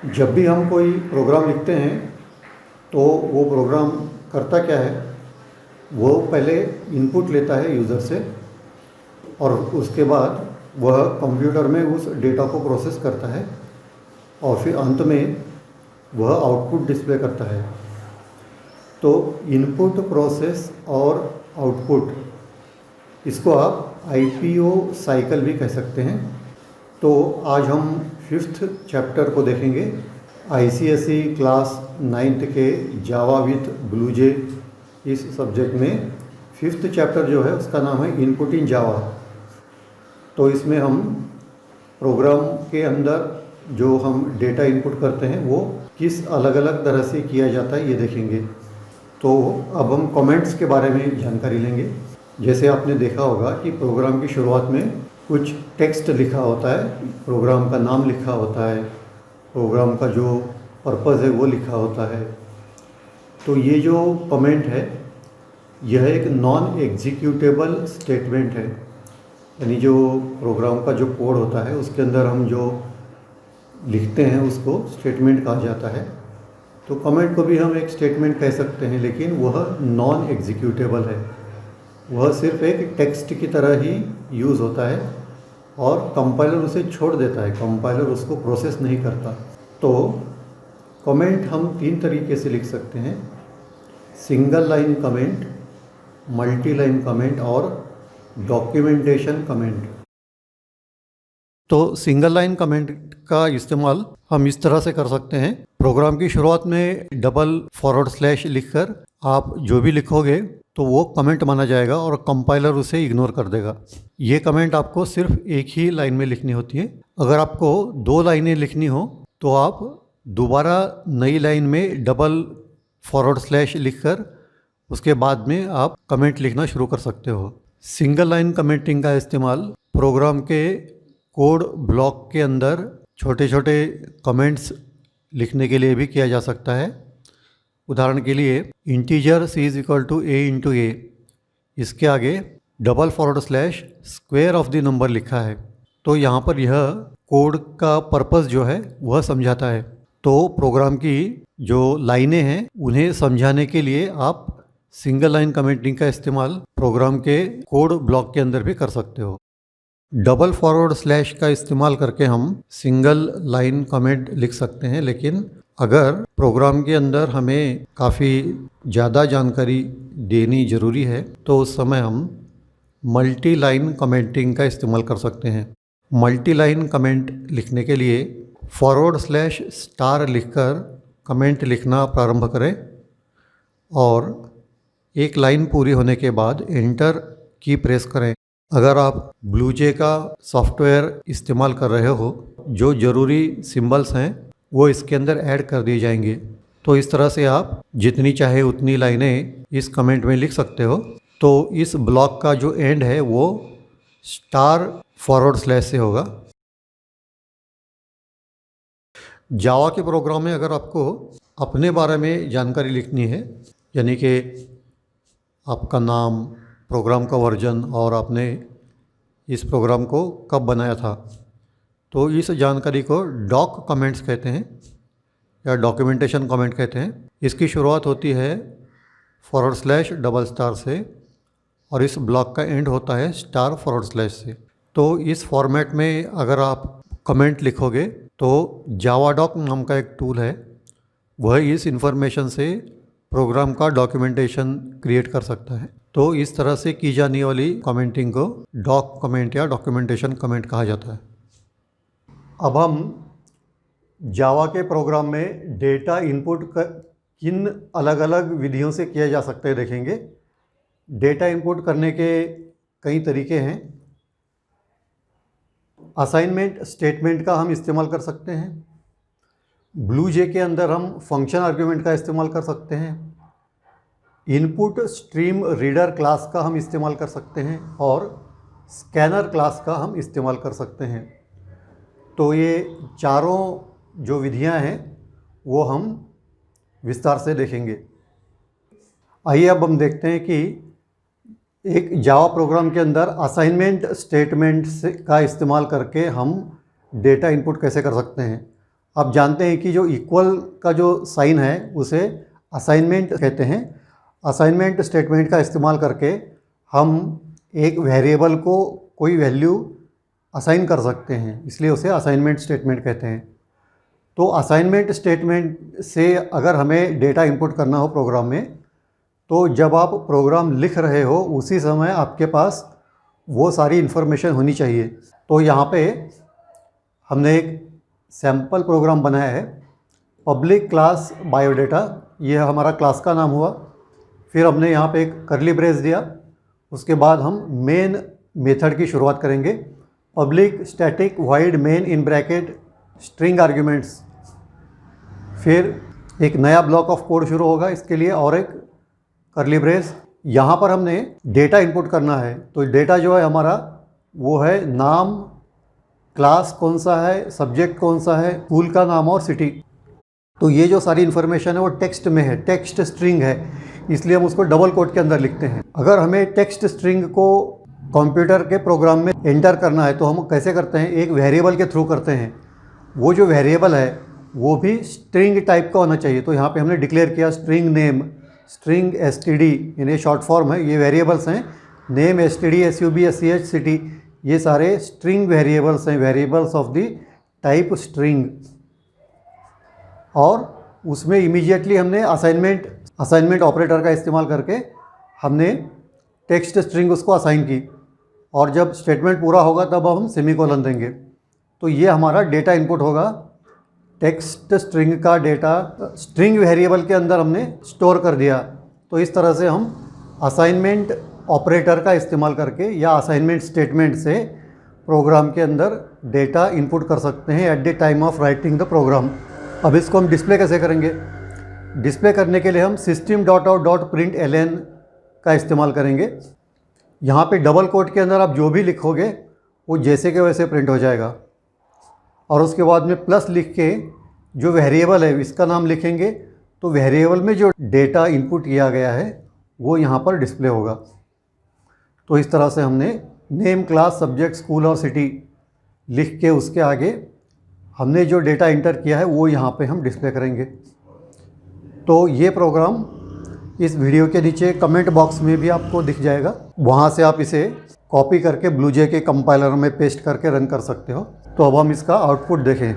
जब भी हम कोई प्रोग्राम लिखते हैं तो वो प्रोग्राम करता क्या है, वो पहले इनपुट लेता है यूज़र से और उसके बाद वह कंप्यूटर में उस डेटा को प्रोसेस करता है और फिर अंत में वह आउटपुट डिस्प्ले करता है। तो इनपुट, प्रोसेस और आउटपुट, इसको आप IPO साइकिल भी कह सकते हैं। तो आज हम 5th चैप्टर को देखेंगे, ICSE क्लास 9th के जावा विथ ब्लूजे इस सब्जेक्ट में 5th चैप्टर जो है उसका नाम है इनपुट इन जावा। तो इसमें हम प्रोग्राम के अंदर जो हम डेटा इनपुट करते हैं वो किस अलग अलग तरह से किया जाता है ये देखेंगे। तो अब हम कमेंट्स के बारे में जानकारी लेंगे। जैसे आपने देखा होगा कि प्रोग्राम की शुरुआत में कुछ टेक्स्ट लिखा होता है, प्रोग्राम का नाम लिखा होता है, प्रोग्राम का जो पर्पज़ है वो लिखा होता है। तो ये जो कमेंट है यह एक नॉन एग्जीक्यूटेबल स्टेटमेंट है, यानी जो प्रोग्राम का जो कोड होता है उसके अंदर हम जो लिखते हैं उसको स्टेटमेंट कहा जाता है। तो कमेंट को भी हम एक स्टेटमेंट कह सकते हैं, लेकिन वह नॉन एग्जीक्यूटेबल है। वह सिर्फ एक टेक्स्ट की तरह ही यूज़ होता है और कंपाइलर उसे छोड़ देता है, कंपाइलर उसको प्रोसेस नहीं करता। तो कमेंट हम 3 तरीके से लिख सकते हैं, single line comment, multi line comment और डॉक्यूमेंटेशन कमेंट। तो सिंगल लाइन कमेंट का इस्तेमाल हम इस तरह से कर सकते हैं, प्रोग्राम की शुरुआत में $/ लिखकर आप जो भी लिखोगे तो वो कमेंट माना जाएगा और कंपाइलर उसे इग्नोर कर देगा। ये कमेंट आपको सिर्फ एक ही लाइन में लिखनी होती है। अगर आपको 2 लाइनें लिखनी हो तो आप दोबारा नई लाइन में $/ लिखकर उसके बाद में आप कमेंट लिखना शुरू कर सकते हो। सिंगल लाइन कमेंटिंग का इस्तेमाल प्रोग्राम के कोड ब्लॉक के अंदर छोटे छोटे कमेंट्स लिखने के लिए भी किया जा सकता है। उदाहरण के लिए इंटीजर c = a × a, इसके आगे $/ स्क्वायर ऑफ द नंबर लिखा है। तो यहाँ पर यह कोड का पर्पस जो है वह समझाता है। तो प्रोग्राम की जो लाइनें हैं उन्हें समझाने के लिए आप सिंगल लाइन कमेंटिंग का इस्तेमाल प्रोग्राम के कोड ब्लॉक के अंदर भी कर सकते हो। $/ का इस्तेमाल करके हम सिंगल लाइन कमेंट लिख सकते हैं, लेकिन अगर प्रोग्राम के अंदर हमें काफ़ी ज़्यादा जानकारी देनी ज़रूरी है तो उस समय हम मल्टी लाइन कमेंटिंग का इस्तेमाल कर सकते हैं। मल्टी लाइन कमेंट लिखने के लिए $* लिखकर कमेंट लिखना प्रारंभ करें और एक लाइन पूरी होने के बाद एंटर की प्रेस करें। अगर आप ब्लूजे का सॉफ्टवेयर इस्तेमाल कर रहे हो, जो ज़रूरी सिंबल्स हैं वो इसके अंदर ऐड कर दिए जाएंगे। तो इस तरह से आप जितनी चाहे उतनी लाइनें इस कमेंट में लिख सकते हो। तो इस ब्लॉक का जो एंड है वो $/ से होगा। जावा के प्रोग्राम में अगर आपको अपने बारे में जानकारी लिखनी है, यानी कि आपका नाम, प्रोग्राम का वर्जन और आपने इस प्रोग्राम को कब बनाया था, तो इस जानकारी को डॉक कमेंट्स कहते हैं या डॉक्यूमेंटेशन कमेंट कहते हैं। इसकी शुरुआत होती है $/ से और इस ब्लॉक का एंड होता है $/ से। तो इस फॉर्मेट में अगर आप कमेंट लिखोगे तो जावाडॉक नाम का एक टूल है, वह इस इंफॉर्मेशन से प्रोग्राम का डॉक्यूमेंटेशन क्रिएट कर सकता है। तो इस तरह से की जाने वाली कमेंटिंग को डॉक कमेंट या डॉक्यूमेंटेशन कमेंट कहा जाता है। अब हम जावा के प्रोग्राम में डेटा इनपुट किन अलग अलग विधियों से किया जा सकता है देखेंगे। डेटा इनपुट करने के कई तरीके हैं। असाइनमेंट स्टेटमेंट का हम इस्तेमाल कर सकते हैं। ब्लूजे के अंदर हम फंक्शन आर्ग्यूमेंट का इस्तेमाल कर सकते हैं। इनपुट स्ट्रीम रीडर क्लास का हम इस्तेमाल कर सकते हैं और स्कैनर क्लास का हम इस्तेमाल कर सकते हैं। तो ये चारों जो विधियां हैं वो हम विस्तार से देखेंगे। आइए अब हम देखते हैं कि एक जावा प्रोग्राम के अंदर असाइनमेंट स्टेटमेंट का इस्तेमाल करके हम डेटा इनपुट कैसे कर सकते हैं। आप जानते हैं कि जो इक्वल का जो साइन है उसे असाइनमेंट कहते हैं। असाइनमेंट स्टेटमेंट का इस्तेमाल करके हम एक वेरिएबल को कोई वैल्यू असाइन कर सकते हैं, इसलिए उसे असाइनमेंट स्टेटमेंट कहते हैं। तो असाइनमेंट स्टेटमेंट से अगर हमें डेटा इंपुट करना हो प्रोग्राम में, तो जब आप प्रोग्राम लिख रहे हो उसी समय आपके पास वो सारी इन्फॉर्मेशन होनी चाहिए। तो यहाँ पे हमने एक सैम्पल प्रोग्राम बनाया है, पब्लिक क्लास बायोडेटा, ये हमारा क्लास का नाम हुआ। फिर हमने यहाँ पे एक कर्ली ब्रेस दिया, उसके बाद हम मेन मेथड की शुरुआत करेंगे। Public static wide main in bracket string arguments. फिर एक नया ब्लॉक ऑफ कोड शुरू होगा इसके लिए और एक कर्ली ब्रेस। यहाँ पर हमने डेटा इनपुट करना है, तो डेटा जो है हमारा वो है नाम, क्लास कौन सा है, सब्जेक्ट कौन सा है, स्कूल का नाम और सिटी। तो ये जो सारी इन्फॉर्मेशन है वो टेक्स्ट में है, टेक्स्ट स्ट्रिंग है, इसलिए हम उसको डबल कोट के अंदर लिखते हैं। अगर हमें टेक्स्ट स्ट्रिंग को कंप्यूटर के प्रोग्राम में एंटर करना है तो हम कैसे करते हैं, एक वेरिएबल के थ्रू करते हैं। वो जो वेरिएबल है वो भी स्ट्रिंग टाइप का होना चाहिए। तो यहाँ पे हमने डिक्लेयर किया स्ट्रिंग नेम, स्ट्रिंग एसटीडी, इन्हें शॉर्ट फॉर्म है, ये वेरिएबल्स हैं। नेम, एसटीडी, एसयूबी, एससीएच, सिटी, ये सारे स्ट्रिंग वेरिएबल्स हैं, variables of the type string. और उसमें इमीडिएटली हमने असाइनमेंट ऑपरेटर का इस्तेमाल करके हमने टेक्स्ट स्ट्रिंग उसको असाइन की, और जब स्टेटमेंट पूरा होगा तब हम सेमीकोलन देंगे। तो ये हमारा डेटा इनपुट होगा। टेक्स्ट स्ट्रिंग का डेटा स्ट्रिंग वेरिएबल के अंदर हमने स्टोर कर दिया। तो इस तरह से हम असाइनमेंट ऑपरेटर का इस्तेमाल करके या असाइनमेंट स्टेटमेंट से प्रोग्राम के अंदर डेटा इनपुट कर सकते हैं at the time of writing the program. अब इसको हम डिस्प्ले कैसे करेंगे? डिस्प्ले करने के लिए हम system.out.println का इस्तेमाल करेंगे। यहाँ पे डबल कोट के अंदर आप जो भी लिखोगे वो जैसे के वैसे प्रिंट हो जाएगा, और उसके बाद में प्लस लिख के जो वेरिएबल है इसका नाम लिखेंगे, तो वेरिएबल में जो डेटा इनपुट किया गया है वो यहाँ पर डिस्प्ले होगा। तो इस तरह से हमने नेम, क्लास, सब्जेक्ट, स्कूल और सिटी लिख के उसके आगे हमने जो डेटा इंटर किया है वो यहाँ पे हम डिस्प्ले करेंगे। तो ये प्रोग्राम इस वीडियो के नीचे कमेंट बॉक्स में भी आपको दिख जाएगा, वहाँ से आप इसे कॉपी करके ब्लूजे के कंपाइलर में पेस्ट करके रन कर सकते हो। तो अब हम इसका आउटपुट देखें।